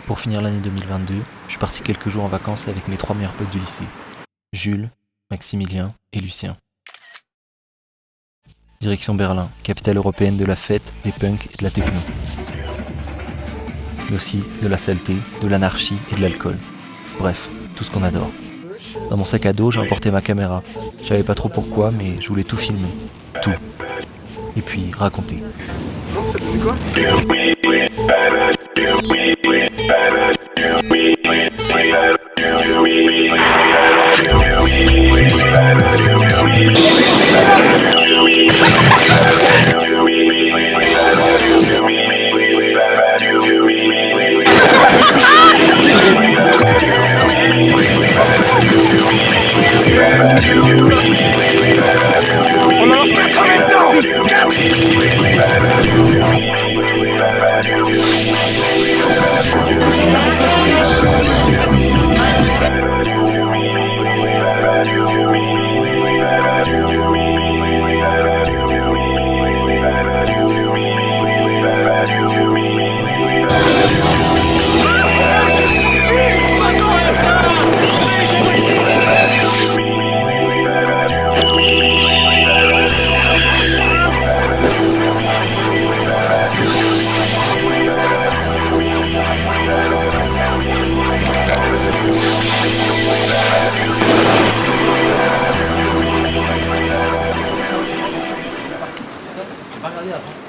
Pour finir l'année 2022, je suis parti quelques jours en vacances avec mes 3 meilleurs potes du lycée. Jules, Maximilien et Lucien. Direction Berlin, capitale européenne de la fête, des punks et de la techno. Mais aussi de la saleté, de l'anarchie et de l'alcool. Bref, tout ce qu'on adore. Dans mon sac à dos, j'ai emporté ma caméra. Je savais pas trop pourquoi, mais je voulais tout filmer. Tout. Et puis raconter. Non, ça donne quoi? On en lance 4 en même temps! 4!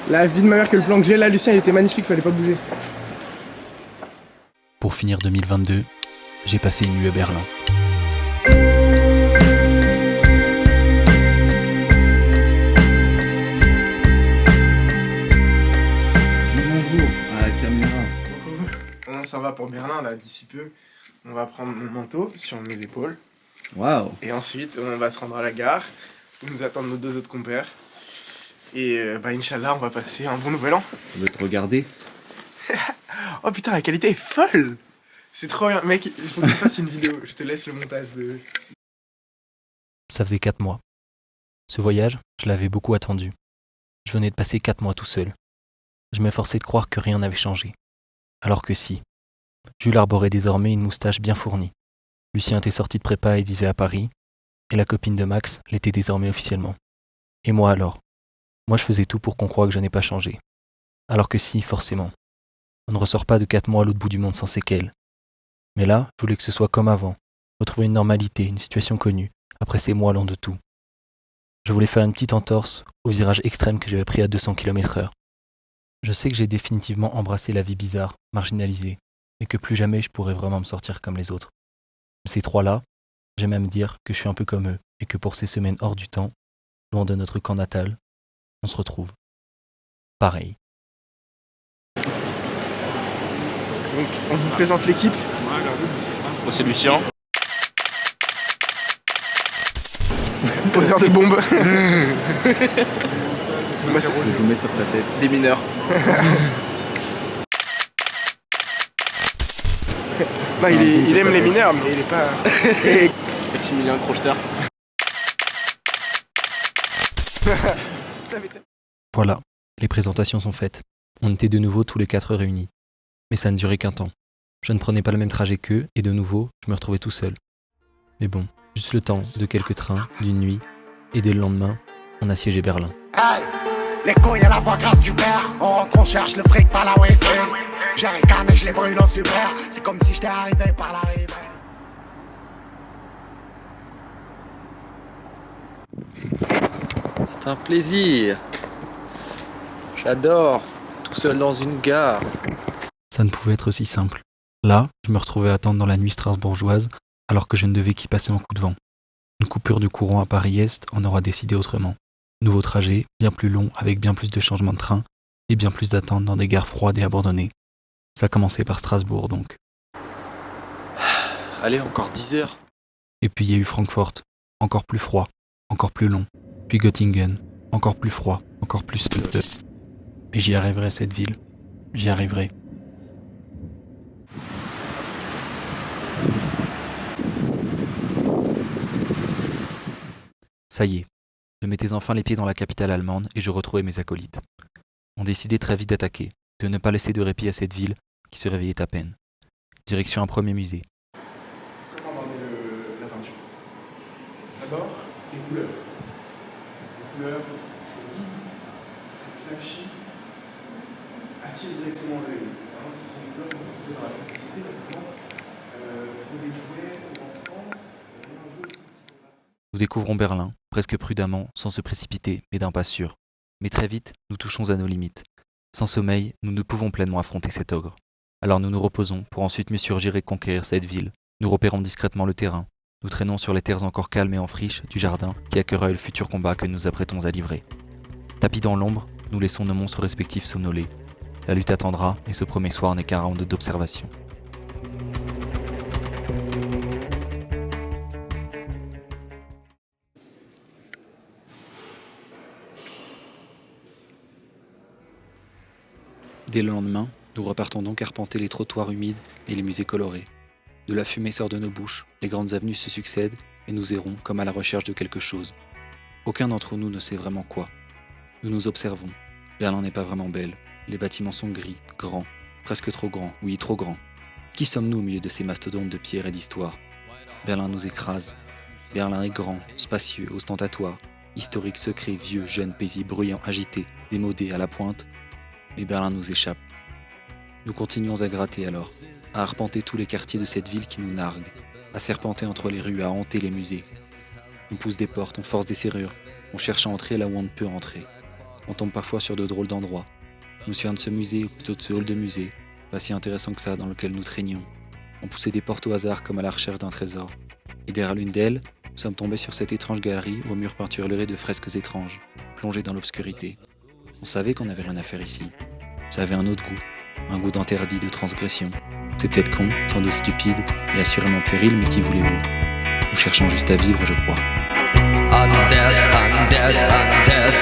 La vie de ma mère que le plan que j'ai là, Lucien, il était magnifique, fallait pas bouger. Pour finir 2022, j'ai passé une nuit à Berlin. Bonjour à la caméra. On s'en va pour Berlin là, d'ici peu. On va prendre mon manteau sur mes épaules. Waouh. Et ensuite, on va se rendre à la gare où nous attendent nos 2 autres compères. Et Inch'Allah, on va passer un bon nouvel an. On veut te regarder. Oh putain, la qualité est folle! C'est trop bien. Mec, il faut que je fasse une vidéo. Je te laisse le montage de... Ça faisait 4 mois. Ce voyage, je l'avais beaucoup attendu. Je venais de passer 4 mois tout seul. Je m'efforçais de croire que rien n'avait changé. Alors que si. Jules arborait désormais une moustache bien fournie. Lucien était sorti de prépa et vivait à Paris. Et la copine de Max l'était désormais officiellement. Et moi alors? Moi je faisais tout pour qu'on croie que je n'ai pas changé. Alors que si, forcément. On ne ressort pas de 4 mois à l'autre bout du monde sans séquelles. Mais là, je voulais que ce soit comme avant. Retrouver une normalité, une situation connue, après ces mois longs de tout. Je voulais faire une petite entorse au virage extrême que j'avais pris à 200 km/h. Je sais que j'ai définitivement embrassé la vie bizarre, marginalisée, et que plus jamais je pourrais vraiment me sortir comme les autres. Ces 3-là, j'aime à me dire que je suis un peu comme eux, et que pour ces semaines hors du temps, loin de notre camp natal, on se retrouve. Pareil. Donc, on vous présente l'équipe. Moi c'est Lucien. Poseur de bombes. Moi, c'est... Je zoomer sur sa tête. Des mineurs. Non, il aime les mineurs, mais il est pas... Maximilien Crocheter. Voilà, les présentations sont faites. On était de nouveau tous les 4 réunis. Mais ça ne durait qu'un temps. Je ne prenais pas le même trajet qu'eux, et de nouveau, je me retrouvais tout seul. Mais bon, juste le temps de quelques trains, d'une nuit, et dès le lendemain, on a siégé Berlin. Hey, les couilles à la voix grâce du père. On rentre, on cherche le fric par la wifi. J'ai ricané, je les brûle en super. C'est comme si j'étais arrivé par la rive. C'est un plaisir. J'adore. Tout seul dans une gare. Ça ne pouvait être si simple. Là, je me retrouvais à attendre dans la nuit strasbourgeoise, alors que je ne devais qu'y passer en coup de vent. Une coupure du courant à Paris-Est en aura décidé autrement. Nouveau trajet, bien plus long, avec bien plus de changements de train, et bien plus d'attentes dans des gares froides et abandonnées. Ça commençait par Strasbourg, donc. Allez, encore 10 heures. Et puis il y a eu Francfort, encore plus froid, encore plus long. Puis Göttingen, encore plus froid, encore plus... Et j'y arriverai à cette ville. J'y arriverai. Ça y est, je mettais enfin les pieds dans la capitale allemande et je retrouvais mes acolytes. On décidait très vite d'attaquer, de ne pas laisser de répit à cette ville qui se réveillait à peine. direction un premier musée. Comment aborder la peinture? D'abord, les couleurs. Les couleurs vives, flashy, attirent directement l'œil. Hein, ce sont des couleurs qu'on peut trouver dans la publicité, notamment pour des jouets, pour enfants. Il y a un jeu aussi. Nous découvrons Berlin, presque prudemment, sans se précipiter, mais d'un pas sûr. Mais très vite, nous touchons à nos limites. Sans sommeil, nous ne pouvons pleinement affronter cet ogre. Alors nous nous reposons pour ensuite mieux surgir et conquérir cette ville. Nous repérons discrètement le terrain. Nous traînons sur les terres encore calmes et en friche du jardin qui accueillera le futur combat que nous apprêtons à livrer. Tapis dans l'ombre, nous laissons nos monstres respectifs somnoler. La lutte attendra et ce premier soir n'est qu'un round d'observation. Dès le lendemain, nous repartons donc arpenter les trottoirs humides et les musées colorés. De la fumée sort de nos bouches, les grandes avenues se succèdent et nous errons comme à la recherche de quelque chose. Aucun d'entre nous ne sait vraiment quoi. Nous nous observons. Berlin n'est pas vraiment belle. Les bâtiments sont gris, grands, presque trop grands, oui trop grands. Qui sommes-nous au milieu de ces mastodontes de pierre et d'histoire? Berlin nous écrase. Berlin est grand, spacieux, ostentatoire, historique, secret, vieux, jeune, paisible, bruyant, agité, démodé, à la pointe. Mais Berlin nous échappe. Nous continuons à gratter alors, à arpenter tous les quartiers de cette ville qui nous nargue, à serpenter entre les rues, à hanter les musées. On pousse des portes, on force des serrures, on cherche à entrer là où on ne peut entrer. On tombe parfois sur de drôles d'endroits. Nous souvenons de ce musée, ou plutôt de ce hall de musée, pas si intéressant que ça, dans lequel nous traînions. On poussait des portes au hasard comme à la recherche d'un trésor. Et derrière l'une d'elles, nous sommes tombés sur cette étrange galerie aux murs peinturlurés de fresques étranges, plongés dans l'obscurité. On savait qu'on n'avait rien à faire ici. Ça avait un autre goût, un goût d'interdit, de transgression. C'est peut-être con, sans doute stupide, et assurément puéril, mais qui voulez-vous? Nous cherchons juste à vivre, je crois. Undead, undead, undead.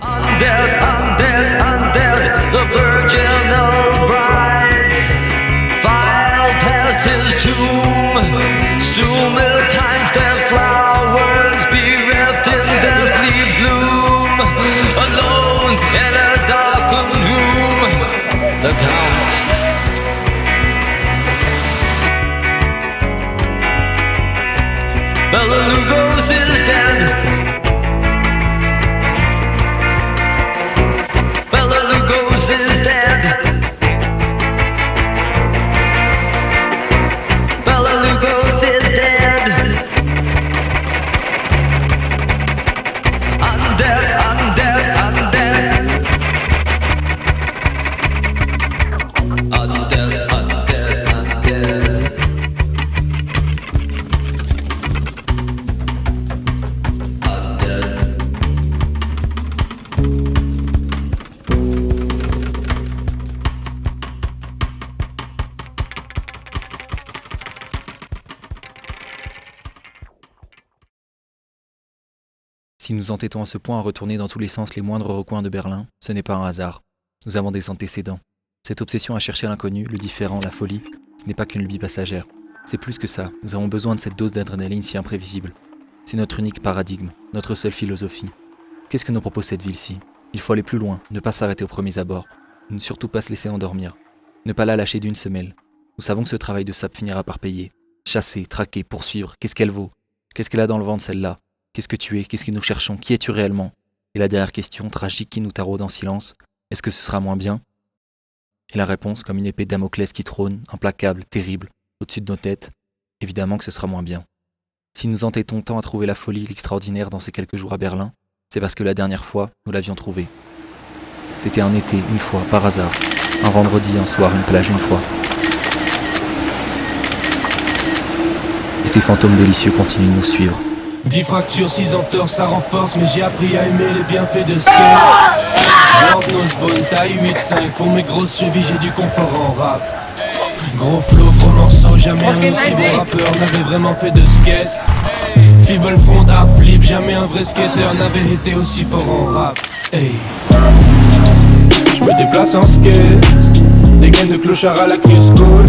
Undead, undead, undead, the virginal brides file past his tomb. Still many times their flowers bereft in deathly bloom. Alone in a darkened room, the Count. Bela Lugos is dead. Bela Lugos is dead. Bela Lugos is dead. Undead, undead, undead. Undead, undead, undead. Undead. Si nous entêtons à ce point à retourner dans tous les sens les moindres recoins de Berlin, ce n'est pas un hasard. Nous avons des antécédents. Cette obsession à chercher l'inconnu, le différent, la folie, ce n'est pas qu'une lubie passagère. C'est plus que ça, nous avons besoin de cette dose d'adrénaline si imprévisible. C'est notre unique paradigme, notre seule philosophie. Qu'est-ce que nous propose cette ville-ci? Il faut aller plus loin, ne pas s'arrêter aux premiers abords, ne surtout pas se laisser endormir, ne pas la lâcher d'une semelle. Nous savons que ce travail de sape finira par payer. Chasser, traquer, poursuivre, qu'est-ce qu'elle vaut? Qu'est-ce qu'elle a dans le ventre celle-là? Qu'est-ce que tu es? Qu'est-ce que nous cherchons? Qui es-tu réellement? Et la dernière question, tragique, qui nous taraude en silence, est-ce que ce sera moins bien? Et la réponse, comme une épée de Damoclès qui trône, implacable, terrible, au-dessus de nos têtes, évidemment que ce sera moins bien. Si nous entêtons tant à trouver la folie, l'extraordinaire dans ces quelques jours à Berlin, c'est parce que la dernière fois, nous l'avions trouvée. C'était un été, une fois, par hasard. Un vendredi, un soir, une plage, une fois. Et ces fantômes délicieux continuent de nous suivre. 10 fractures, 6 entorses, ça renforce, mais j'ai appris à aimer les bienfaits de skate. World nose bone, taille 8-5, pour mes grosses chevilles j'ai du confort en rap. Gros flow, gros morceau, jamais un aussi bon rappeur n'avait vraiment fait de skate. Feeble front, hard flip, jamais un vrai skater n'avait été aussi fort en rap. Hey. Je me déplace en skate, des gaines de clochard à la Cusco.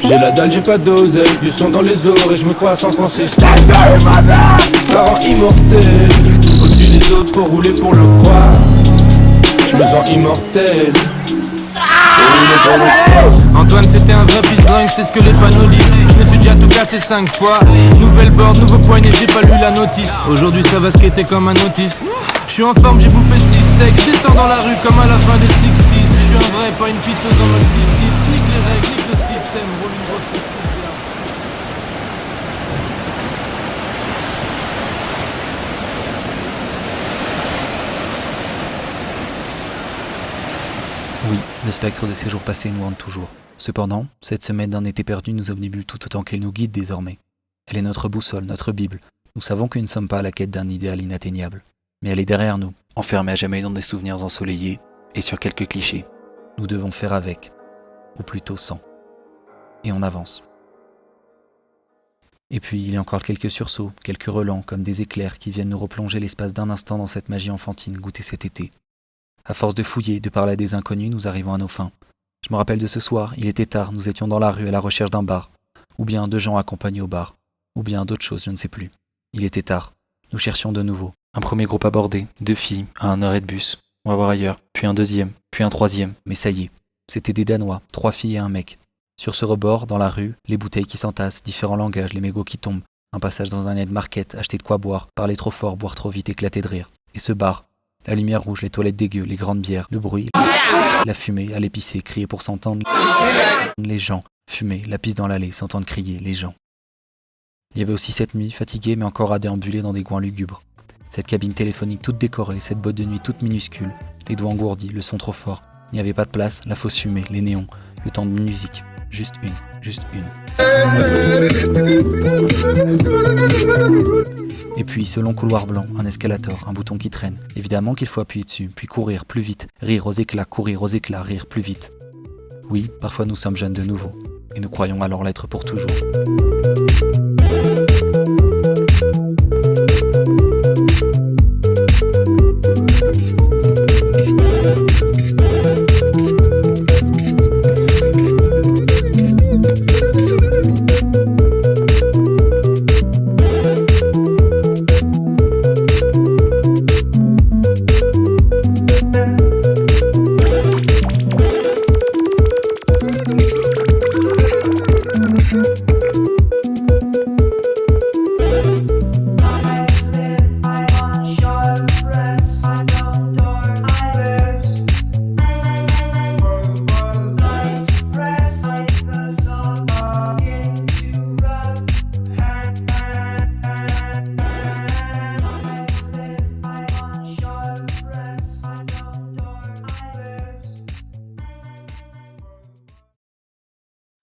J'ai la dalle, j'ai pas d'oseille, du son dans les oreilles, je me crois à San Francisco. Ça rend immortel, au-dessus des autres, faut rouler pour le croire. Je me sens immortel. Antoine c'était un vrai pisse-dingue, c'est ce que les panneaux disent. Je me suis déjà tout cassé 5 fois. Nouvelle board, nouveau poignet, j'ai pas lu la notice. Aujourd'hui ça va skater comme un autiste. Je suis en forme, j'ai bouffé 6 steaks. Je descends dans la rue comme à la fin des 60s. Je suis un vrai, pas une pisseuse en mode cystite. Nique les règles, nique le système, roule une grosse piste. Oui, le spectre de ces jours passés nous hante toujours. Cependant, cette semaine d'un été perdu nous omnibule tout autant qu'elle nous guide désormais. Elle est notre boussole, notre Bible. Nous savons que nous ne sommes pas à la quête d'un idéal inatteignable. Mais elle est derrière nous, enfermée à jamais dans des souvenirs ensoleillés et sur quelques clichés. Nous devons faire avec, ou plutôt sans. Et on avance. Et puis, il y a encore quelques sursauts, quelques relents, comme des éclairs qui viennent nous replonger l'espace d'un instant dans cette magie enfantine goûtée cet été. À force de fouiller, de parler à des inconnus, nous arrivons à nos fins. Je me rappelle de ce soir, il était tard, nous étions dans la rue à la recherche d'un bar. Ou bien 2 gens accompagnés au bar. Ou bien d'autres choses, je ne sais plus. Il était tard. Nous cherchions de nouveau. Un premier groupe abordé, 2 filles, à 1 arrêt de bus. On va voir ailleurs. Puis un deuxième, puis un troisième. Mais ça y est. C'était des Danois, 3 filles et un mec. Sur ce rebord, dans la rue, les bouteilles qui s'entassent, différents langages, les mégots qui tombent. Un passage dans un night market, acheter de quoi boire, parler trop fort, boire trop vite, éclater de rire. Et ce bar. La lumière rouge, les toilettes dégueu, les grandes bières, le bruit, la fumée, à l'épicer, crier pour s'entendre, les gens, fumer, la pisse dans l'allée, s'entendre crier, les gens. Il y avait aussi cette nuit, fatiguée mais encore à déambuler dans des coins lugubres. Cette cabine téléphonique toute décorée, cette boîte de nuit toute minuscule, les doigts engourdis, le son trop fort. Il n'y avait pas de place, la fausse fumée, les néons, le temps de musique. Juste une. Et puis ce long couloir blanc, un escalator, un bouton qui traîne. Évidemment qu'il faut appuyer dessus, puis courir plus vite, rire aux éclats, courir aux éclats, rire plus vite. Oui, parfois nous sommes jeunes de nouveau, et nous croyons alors l'être pour toujours.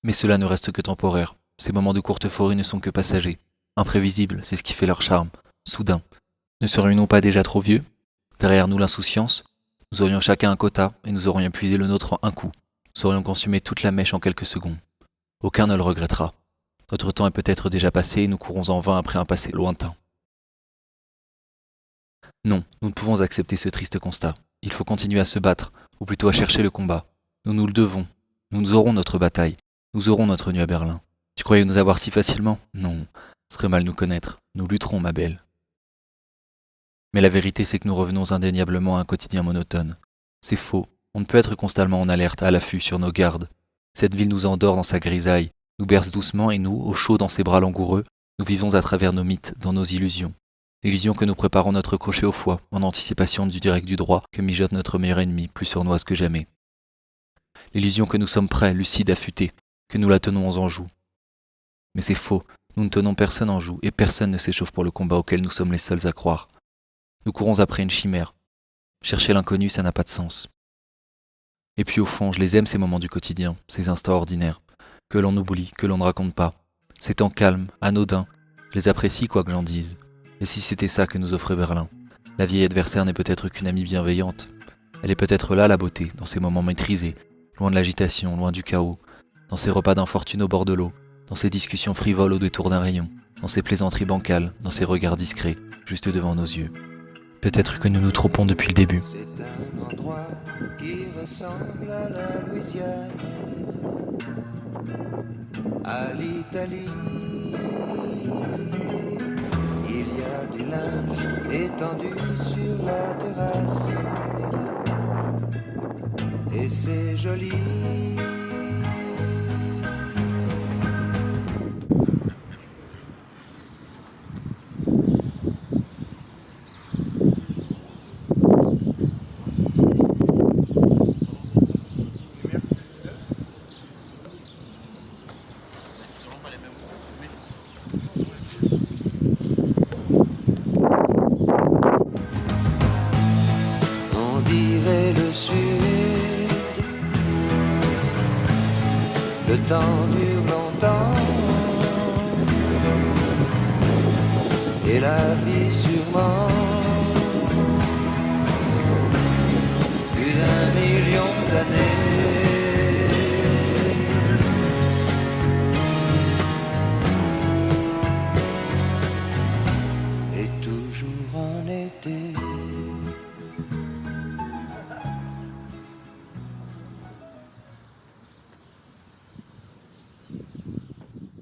Mais cela ne reste que temporaire. Ces moments de courte euphorie ne sont que passagers. Imprévisibles, c'est ce qui fait leur charme. Soudain. Ne serions-nous pas déjà trop vieux ? Derrière nous l'insouciance. Nous aurions chacun un quota et nous aurions épuisé le nôtre en un coup. Nous aurions consumé toute la mèche en quelques secondes. Aucun ne le regrettera. Notre temps est peut-être déjà passé et nous courons en vain après un passé lointain. Non, nous ne pouvons accepter ce triste constat. Il faut continuer à se battre, ou plutôt à chercher le combat. Nous nous le devons. Nous aurons notre bataille. Nous aurons notre nuit à Berlin. Tu croyais nous avoir si facilement ? Non, ce serait mal nous connaître. Nous lutterons, ma belle. Mais la vérité, c'est que nous revenons indéniablement à un quotidien monotone. C'est faux. On ne peut être constamment en alerte, à l'affût, sur nos gardes. Cette ville nous endort dans sa grisaille, nous berce doucement et nous, au chaud dans ses bras langoureux, nous vivons à travers nos mythes, dans nos illusions. L'illusion que nous préparons notre crochet au foie, en anticipation du direct du droit que mijote notre meilleur ennemi, plus sournoise que jamais. L'illusion que nous sommes prêts, lucides, affûtés, que nous la tenons en joue. Mais c'est faux, nous ne tenons personne en joue et personne ne s'échauffe pour le combat auquel nous sommes les seuls à croire. Nous courons après une chimère. Chercher l'inconnu, ça n'a pas de sens. Et puis au fond, je les aime ces moments du quotidien, ces instants ordinaires, que l'on oublie, que l'on ne raconte pas. Ces temps calmes, anodins, je les apprécie quoi que j'en dise. Et si c'était ça que nous offrait Berlin ? La vieille adversaire n'est peut-être qu'une amie bienveillante. Elle est peut-être là la beauté, dans ces moments maîtrisés, loin de l'agitation, loin du chaos, dans ces repas d'infortune au bord de l'eau, dans ces discussions frivoles au détour d'un rayon, dans ces plaisanteries bancales, dans ces regards discrets, juste devant nos yeux. Peut-être que nous nous trompons depuis le début. C'est un endroit qui ressemble à la Louisiane. À l'Italie, il y a du linge étendu sur la terrasse. Et c'est joli. On dirait le sud. Le temps dure longtemps. Et la vie sûrement. Plus d'un million d'années. Et toujours en été.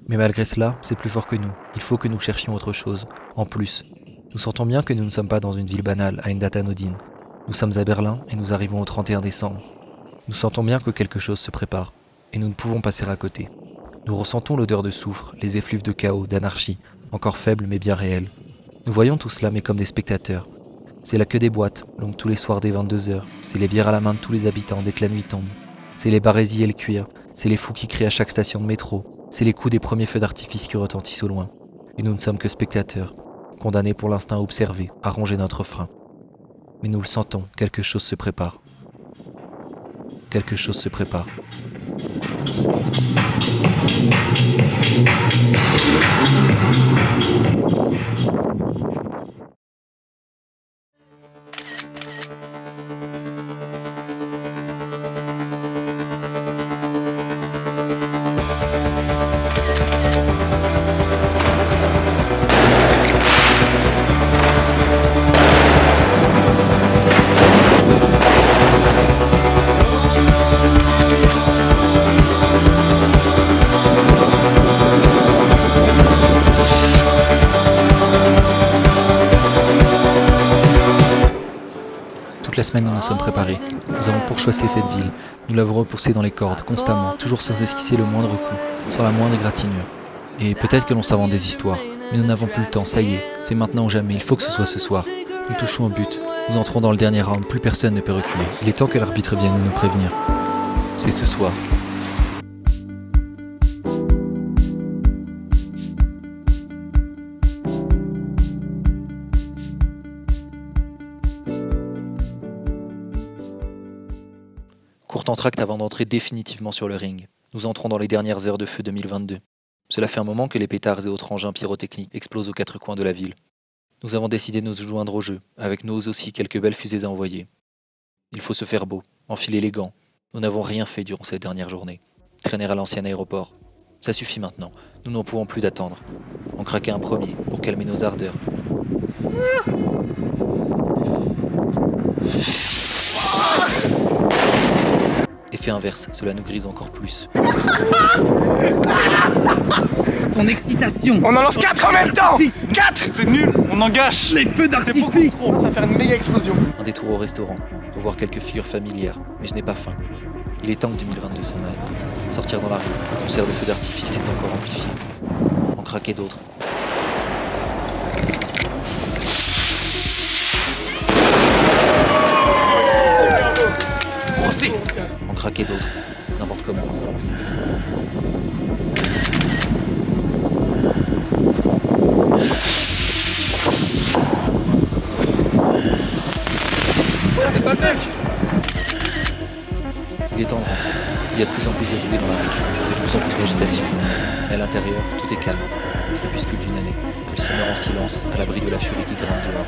Mais malgré cela, c'est plus fort que nous. Il faut que nous cherchions autre chose. En plus, nous sentons bien que nous ne sommes pas dans une ville banale, à une date anodine. Nous sommes à Berlin et nous arrivons au 31 décembre. Nous sentons bien que quelque chose se prépare, et nous ne pouvons passer à côté. Nous ressentons l'odeur de soufre, les effluves de chaos, d'anarchie, encore faibles mais bien réels. Nous voyons tout cela mais comme des spectateurs. C'est la queue des boîtes, longue tous les soirs dès 22h. C'est les bières à la main de tous les habitants dès que la nuit tombe. C'est les barésies et le cuir. C'est les fous qui crient à chaque station de métro. C'est les coups des premiers feux d'artifice qui retentissent au loin. Et nous ne sommes que spectateurs, condamnés pour l'instinct à observer, à ronger notre frein. Mais nous le sentons, quelque chose se prépare. Quelque chose se prépare. Toute la semaine, nous nous sommes préparés. Nous avons pourchassé cette ville. Nous l'avons repoussée dans les cordes, constamment, toujours sans esquisser le moindre coup, sans la moindre égratignure. Et peut-être que l'on s'invente des histoires, mais nous n'avons plus le temps, ça y est, c'est maintenant ou jamais, il faut que ce soit ce soir. Nous touchons au but, nous entrons dans le dernier round, plus personne ne peut reculer. Il est temps que l'arbitre vienne nous prévenir. C'est ce soir. Court entracte avant d'entrer définitivement sur le ring. Nous entrons dans les dernières heures de feu 2022. Cela fait un moment que les pétards et autres engins pyrotechniques explosent aux quatre coins de la ville. Nous avons décidé de nous joindre au jeu, avec nous aussi quelques belles fusées à envoyer. Il faut se faire beau, enfiler les gants. Nous n'avons rien fait durant cette dernière journée. Traîner à l'ancien aéroport. Ça suffit maintenant, nous n'en pouvons plus d'attendre. En craquer un premier, pour calmer nos ardeurs. Effet inverse, cela nous grise encore plus. Ton excitation. On en lance 4 en même temps. 4. C'est nul, on en gâche. Les feux d'artifice. Ça va faire une méga explosion. Un détour au restaurant, pour voir quelques figures familières, mais je n'ai pas faim. Il est temps que 2022 s'en aille. Sortir dans la rue, le concert de feux d'artifice est encore amplifié. En craquer d'autres. Refais. En craquer d'autres, n'importe comment. C'est pas mec. Il est temps de rentrer. Il y a de plus en plus de bruit dans la rue, de plus en plus d'agitation. Mais à l'intérieur, tout est calme. Crépuscule d'une année. Elle se meurt en silence, à l'abri de la furie qui grimpe dehors.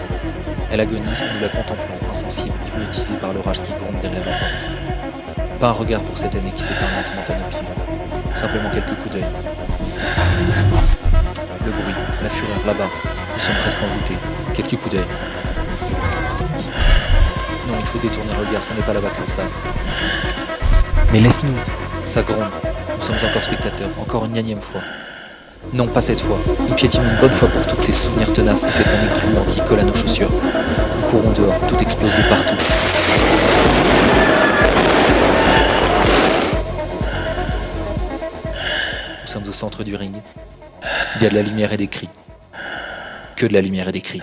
Elle agonise, nous la contemplons, insensible, hypnotisée par l'orage qui gronde derrière la porte. Pas un regard pour cette année qui s'éteint lentement à nos pieds. Simplement quelques coups d'œil. Le bruit, la fureur là-bas. Nous sommes presque envoûtés. Quelques coups d'œil. Non, il faut détourner le regard, ce n'est pas là-bas que ça se passe. Mais laisse-nous. Ça gronde. Nous sommes encore spectateurs, encore une énième fois. Non, pas cette fois. Nous piétinons une bonne fois pour toutes ces souvenirs tenaces et cette année gluante qui colle à nos chaussures. Nous courons dehors, tout explose de partout. Nous sommes au centre du ring. Il y a de la lumière et des cris. Que de la lumière et des cris.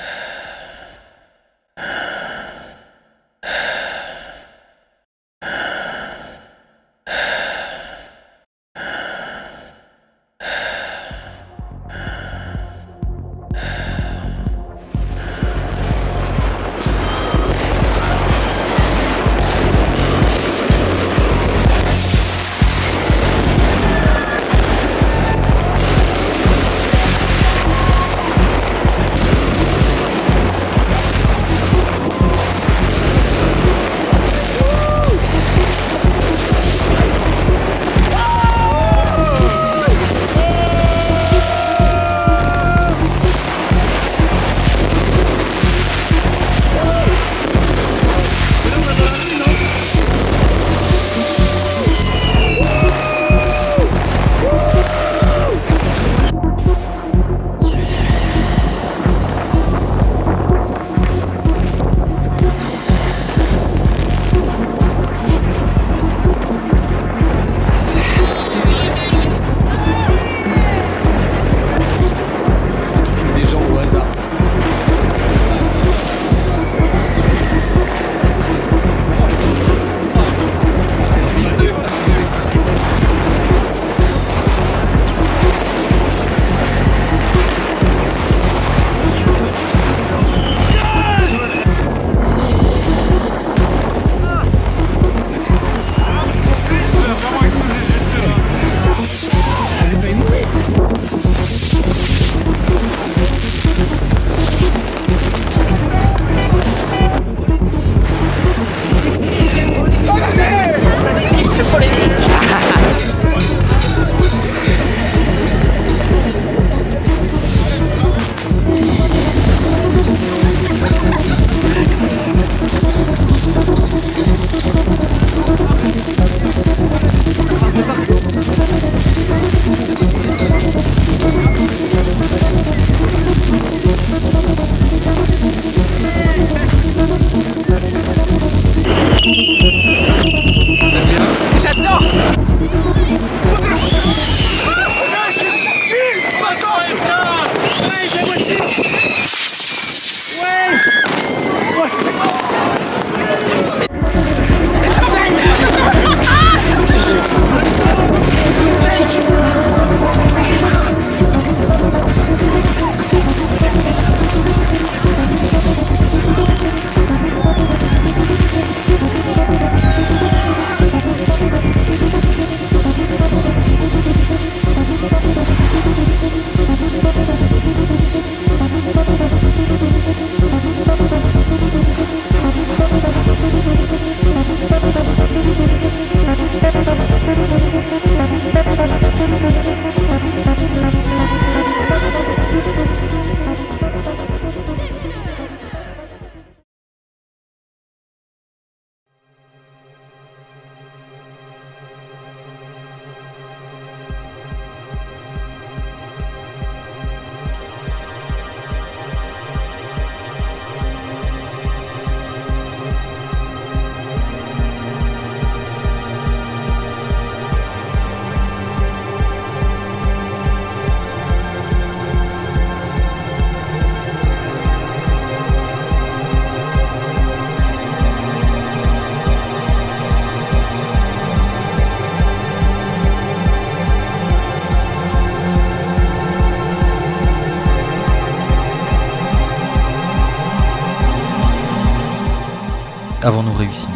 Avons-nous réussi?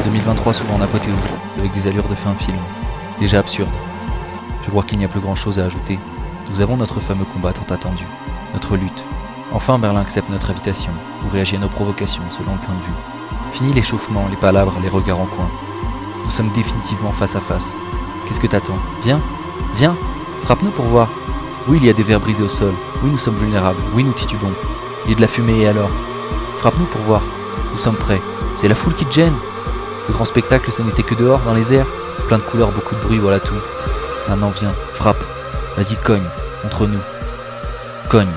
2023 s'ouvre en apothéose, avec des allures de fin film, déjà absurde. Je crois qu'il n'y a plus grand chose à ajouter. Nous avons notre fameux combat tant attendu, notre lutte. Enfin, Berlin accepte notre invitation, ou réagit à nos provocations selon le point de vue. Fini l'échauffement, les palabres, les regards en coin. Nous sommes définitivement face à face. Qu'est-ce que t'attends? Viens, viens, frappe-nous pour voir. Oui, il y a des verres brisés au sol. Oui, nous sommes vulnérables. Oui, nous titubons. Il y a de la fumée et alors? Frappe-nous pour voir. Nous sommes prêts. C'est la foule qui te gêne. Le grand spectacle, ce n'était que dehors, dans les airs. Plein de couleurs, beaucoup de bruit, voilà tout. Maintenant viens, frappe. Vas-y, cogne, entre nous. Cogne.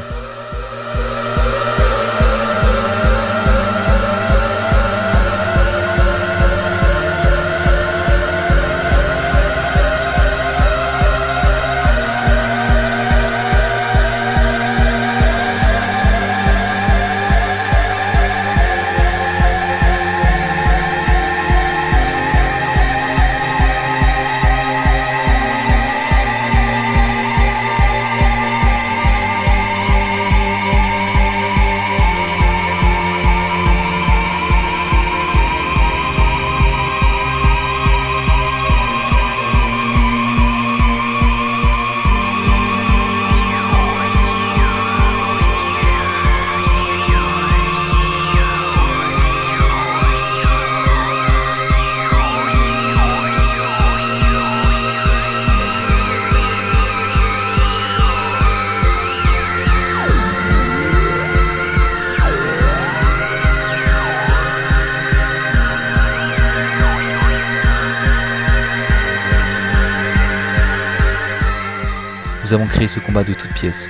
Nous avons créé ce combat de toutes pièces,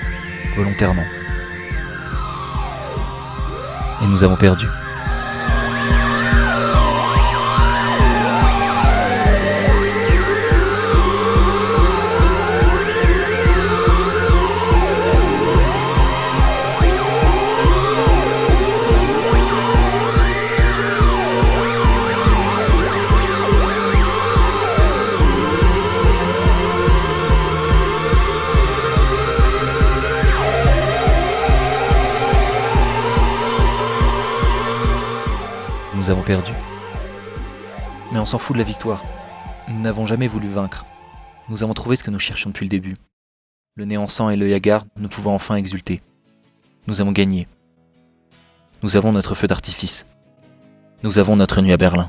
volontairement. Et nous avons perdu. Nous avons perdu. Mais on s'en fout de la victoire. Nous n'avons jamais voulu vaincre. Nous avons trouvé ce que nous cherchions depuis le début. Le nez en sang et l'œil hagard, nous pouvons enfin exulter. Nous avons gagné. Nous avons notre feu d'artifice. Nous avons notre nuit à Berlin.